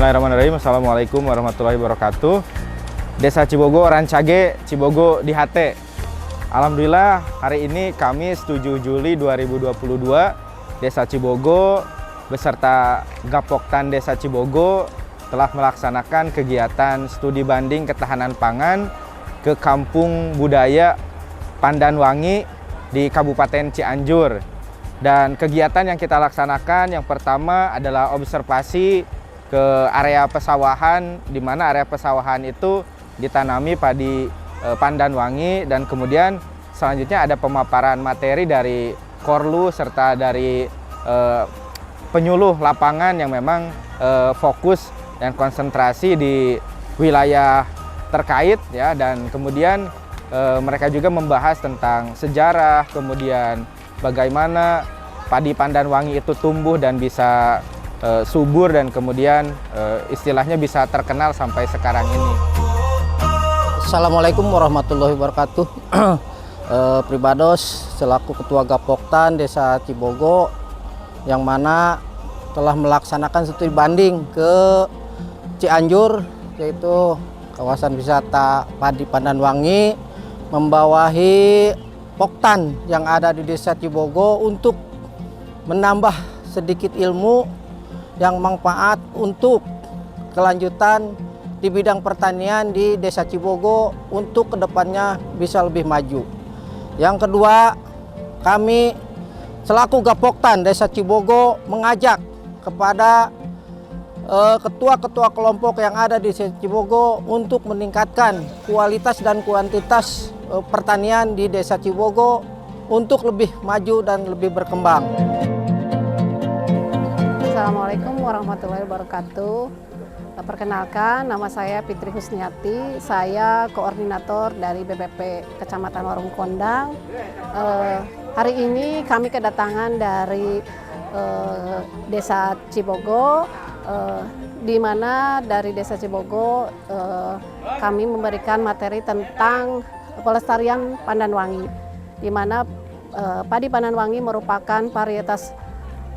Bismillahirrahmanirrahim. Assalamualaikum warahmatullahi wabarakatuh. Desa Cibogo, Rancage, Cibogo di HT. Alhamdulillah hari ini Kamis 7 Juli 2022, Desa Cibogo beserta Gapoktan Desa Cibogo telah melaksanakan kegiatan studi banding ketahanan pangan ke Kampung Budaya Pandanwangi di Kabupaten Cianjur. Dan kegiatan yang kita laksanakan yang pertama adalah observasi ke area pesawahan, di mana area pesawahan itu ditanami padi Pandanwangi, dan kemudian selanjutnya ada pemaparan materi dari Korlu serta dari penyuluh lapangan yang memang fokus dan konsentrasi di wilayah terkait ya, dan kemudian mereka juga membahas tentang sejarah, kemudian bagaimana padi Pandanwangi itu tumbuh dan bisa subur dan kemudian istilahnya bisa terkenal sampai sekarang ini. Assalamualaikum warahmatullahi wabarakatuh. Pribados selaku Ketua Gapoktan Desa Cibogo yang mana telah melaksanakan studi banding ke Cianjur, yaitu kawasan wisata padi Pandanwangi, membawahi Poktan yang ada di Desa Cibogo untuk menambah sedikit ilmu yang manfaat untuk kelanjutan di bidang pertanian di Desa Cibogo untuk kedepannya bisa lebih maju. Yang kedua, kami selaku Gapoktan Desa Cibogo mengajak kepada ketua-ketua kelompok yang ada di Desa Cibogo untuk meningkatkan kualitas dan kuantitas pertanian di Desa Cibogo untuk lebih maju dan lebih berkembang. Assalamualaikum warahmatullahi wabarakatuh. Perkenalkan, nama saya Fitri Husniati, saya koordinator dari BPP Kecamatan Warung Kondang. Hari ini kami kedatangan dari Desa Cibogo, di mana dari Desa Cibogo kami memberikan materi tentang pelestarian Pandanwangi, di mana padi Pandanwangi merupakan varietas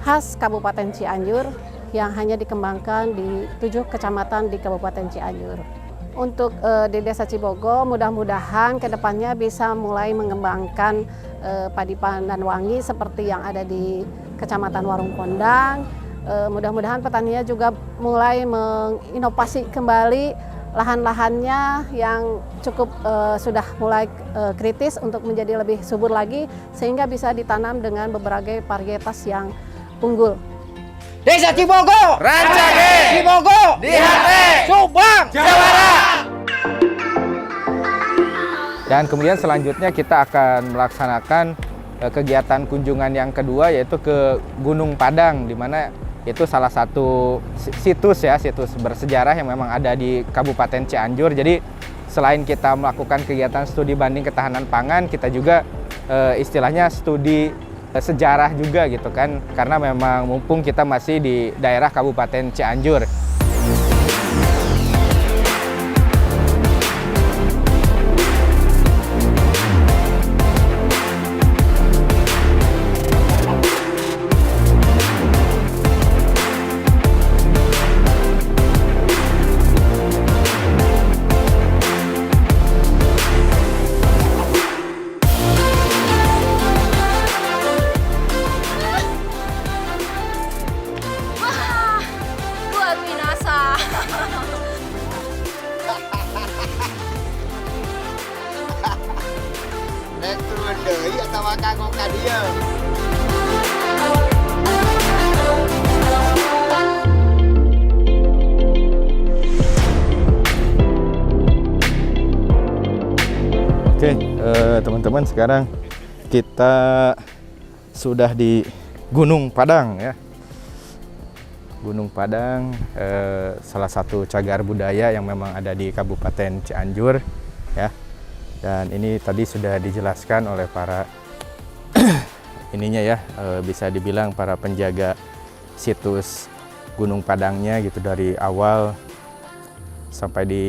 khas Kabupaten Cianjur yang hanya dikembangkan di 7 kecamatan di Kabupaten Cianjur. Untuk di Desa Cibogo, mudah-mudahan kedepannya bisa mulai mengembangkan padi Pandanwangi seperti yang ada di Kecamatan Warung Kondang. Mudah-mudahan petaninya juga mulai menginovasi kembali lahan-lahannya yang cukup sudah mulai kritis untuk menjadi lebih subur lagi, sehingga bisa ditanam dengan berbagai varietas yang unggul. Desa Cibogo, Rancage, Cibogo, di HT, Subang, Jawa Barat. Dan kemudian selanjutnya kita akan melaksanakan kegiatan kunjungan yang kedua, yaitu ke Gunung Padang, di mana itu salah satu situs bersejarah yang memang ada di Kabupaten Cianjur. Jadi selain kita melakukan kegiatan studi banding ketahanan pangan, kita juga istilahnya studi sejarah juga gitu kan, karena memang mumpung kita masih di daerah Kabupaten Cianjur. Nek turun deui atawa kanggo ka dieu. Oke, teman-teman, sekarang kita sudah di Gunung Padang ya. Gunung Padang, salah satu cagar budaya yang memang ada di Kabupaten Cianjur ya. Dan ini tadi sudah dijelaskan oleh para ininya ya, bisa dibilang para penjaga situs Gunung Padangnya gitu, dari awal sampai di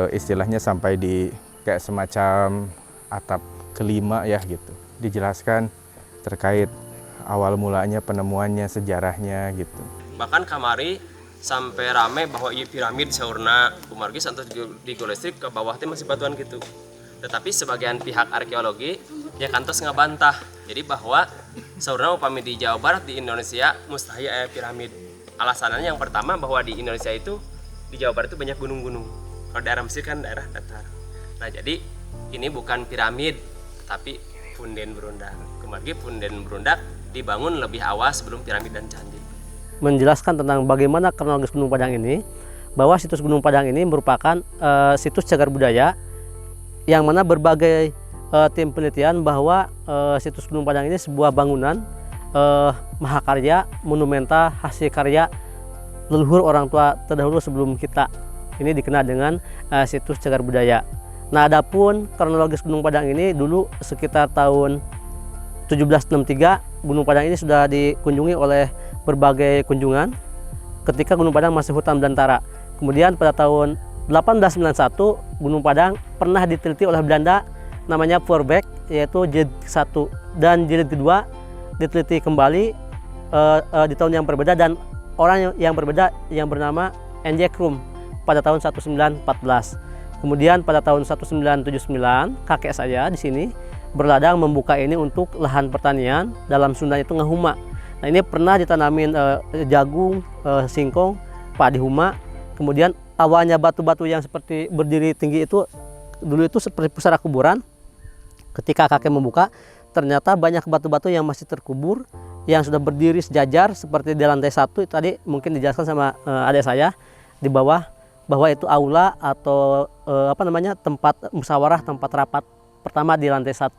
istilahnya sampai di kayak semacam atap kelima ya gitu. Dijelaskan terkait awal mulanya, penemuannya, sejarahnya gitu. Bahkan kamari sampai rame bahwa iya piramid saurna kumargi santos di golestrik ke bawah teh masih batuan gitu. Tetapi sebagian pihak arkeologi ya kantos ngabantah. Jadi bahwa saurna upami di Jawa Barat di Indonesia mustahil aya piramid. Alasannya yang pertama bahwa di Indonesia itu di Jawa Barat itu banyak gunung-gunung. Kalau daerah Mesir kan daerah datar. Nah, jadi ini bukan piramid tapi punden berundak. Kumargi punden berundak dibangun lebih awal sebelum piramid dan candi. Menjelaskan tentang bagaimana kronologis Gunung Padang ini, bahwa situs Gunung Padang ini merupakan situs cagar budaya yang mana berbagai tim penelitian bahwa situs Gunung Padang ini sebuah bangunan mahakarya, monumental, hasil karya leluhur orang tua terdahulu sebelum kita. Ini dikenal dengan situs cagar budaya. Nah, adapun kronologis Gunung Padang ini dulu sekitar tahun 1763 Gunung Padang ini sudah dikunjungi oleh berbagai kunjungan ketika Gunung Padang masih hutan belantara. Kemudian pada tahun 1891 Gunung Padang pernah diteliti oleh Belanda namanya Voorbeck, yaitu jilid 1 dan jilid kedua diteliti kembali di tahun yang berbeda dan orang yang berbeda yang bernama N.J. Krum pada tahun 1914. Kemudian pada tahun 1979 kakek saya di sini berladang membuka ini untuk lahan pertanian, dalam Sunda itu ngehuma. Nah, ini pernah ditanamin jagung, singkong, padi huma. Kemudian awalnya batu-batu yang seperti berdiri tinggi itu dulu itu seperti pusara kuburan. Ketika kakek membuka, ternyata banyak batu-batu yang masih terkubur, yang sudah berdiri sejajar seperti di lantai 1. Tadi mungkin dijelaskan sama adik saya di bawah bahwa itu aula atau tempat musyawarah, tempat rapat pertama di lantai 1.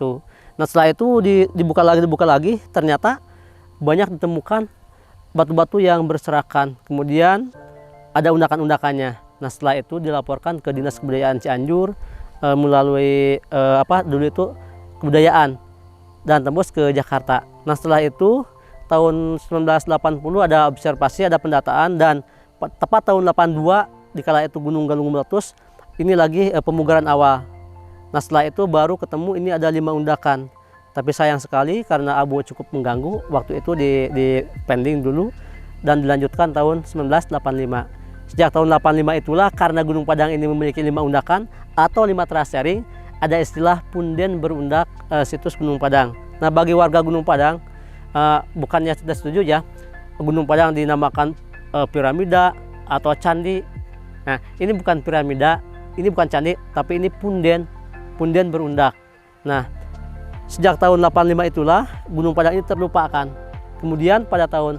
Nah, setelah itu dibuka lagi, ternyata banyak ditemukan batu-batu yang berserakan. Kemudian ada undakan-undakannya. Nah, setelah itu dilaporkan ke Dinas Kebudayaan Cianjur melalui dulu itu kebudayaan dan tembus ke Jakarta. Nah, setelah itu tahun 1980 ada observasi, ada pendataan, dan tepat tahun 82 dikala itu Gunung Galunggung meletus, ini lagi pemugaran awal. Nah, setelah itu baru ketemu ini ada 5 undakan. Tapi sayang sekali karena abu cukup mengganggu, waktu itu di pending dulu dan dilanjutkan tahun 1985. Sejak tahun 85 itulah karena Gunung Padang ini memiliki 5 undakan atau 5 terasering, ada istilah punden berundak situs Gunung Padang. Nah, bagi warga Gunung Padang, bukannya tidak setuju ya, Gunung Padang dinamakan piramida atau candi. Nah, ini bukan piramida, ini bukan candi, tapi ini punden berundak. Nah, sejak tahun 85 itulah Gunung Padang ini terlupakan. Kemudian pada tahun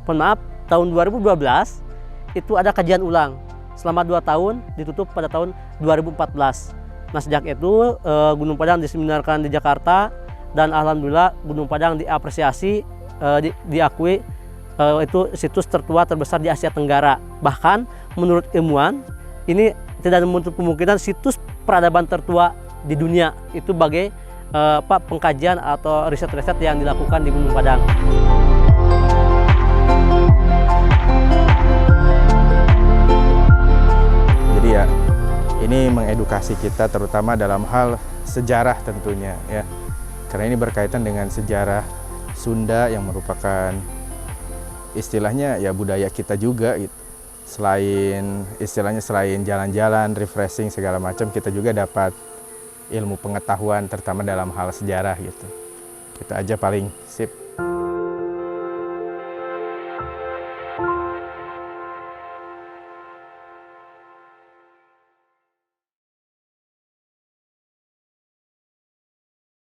2012 itu ada kajian ulang. Selama 2 tahun ditutup pada tahun 2014. Nah, sejak itu Gunung Padang diseminarkan di Jakarta dan alhamdulillah Gunung Padang diapresiasi, diakui itu situs tertua terbesar di Asia Tenggara. Bahkan menurut ilmuwan ini tidak menutup kemungkinan situs peradaban tertua di dunia itu sebagai pengkajian atau riset-riset yang dilakukan di Gunung Padang. Jadi ya, ini mengedukasi kita terutama dalam hal sejarah tentunya ya. Karena ini berkaitan dengan sejarah Sunda yang merupakan istilahnya ya budaya kita juga gitu. Selain jalan-jalan, refreshing segala macam, kita juga dapat ilmu pengetahuan terutama dalam hal sejarah gitu. Itu aja paling sip.